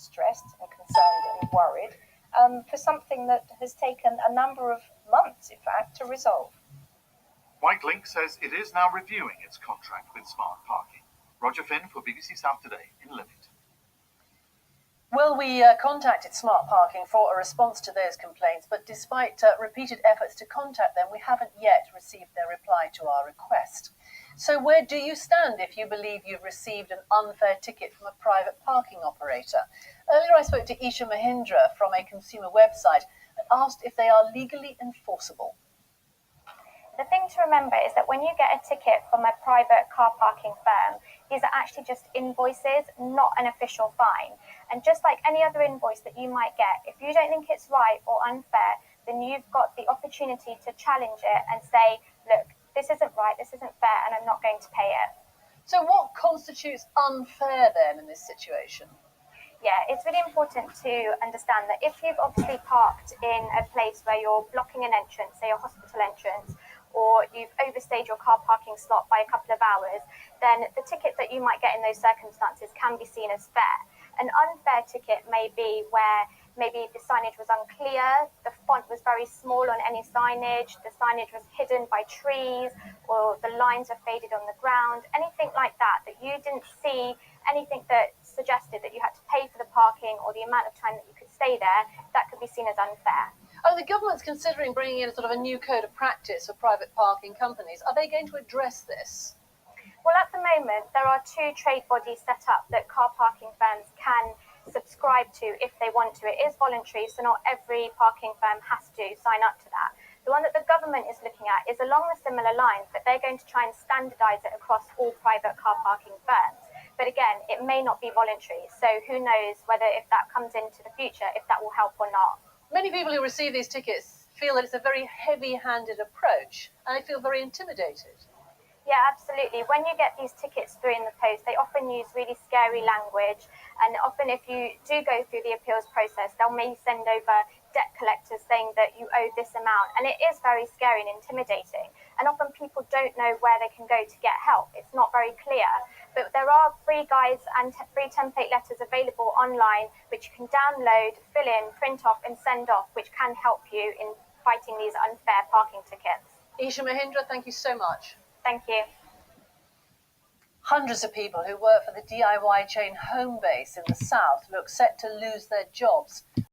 stressed and concerned and worried for something that has taken a number of months, in fact, to resolve. Whitelink says it is now reviewing its contract with Smart Parking. Roger Finn for BBC South Today in Livingston. Well, we contacted Smart Parking for a response to those complaints, but despite repeated efforts to contact them, we haven't yet received their reply to our request. So where do you stand if you believe you've received an unfair ticket from a private parking operator? Earlier I spoke to Isha Mahindra from a consumer website and asked if they are legally enforceable. The thing to remember is that when you get a ticket from a private car parking firm, these are actually just invoices, not an official fine. And just like any other invoice that you might get, if you don't think it's right or unfair, then you've got the opportunity to challenge it and say, look, this isn't right, this isn't fair, and I'm not going to pay it. So what constitutes unfair then in this situation? Yeah, it's really important to understand that if you've obviously parked in a place where you're blocking an entrance, say a hospital entrance, or you've overstayed your car parking slot by a couple of hours, then the ticket that you might get in those circumstances can be seen as fair. An unfair ticket may be where maybe the signage was unclear, the font was very small on any signage, the signage was hidden by trees, or the lines are faded on the ground, anything like that, that you didn't see anything that suggested that you had to pay for the parking or the amount of time that you could stay there, that could be seen as unfair. Oh, the government's considering bringing in a sort of a new code of practice for private parking companies. Are they going to address this? Well, at the moment, there are 2 trade bodies set up that car parking firms can subscribe to if they want to. It is voluntary, so not every parking firm has to sign up to that. The one that the government is looking at is along the similar lines, but they're going to try and standardise it across all private car parking firms. But again, it may not be voluntary, so who knows whether if that comes into the future, if that will help or not. Many people who receive these tickets feel that it's a very heavy-handed approach, and they feel very intimidated. Yeah, absolutely. When you get these tickets through in the post, they often use really scary language. And often if you do go through the appeals process, they'll maybe send over debt collectors saying that you owe this amount. And it is very scary and intimidating. And often people don't know where they can go to get help. It's not very clear. But there are free guides and free template letters available online, which you can download, fill in, print off and send off, which can help you in fighting these unfair parking tickets. Isha Mahindra, thank you so much. Thank you. Hundreds of people who work for the DIY chain Homebase in the south look set to lose their jobs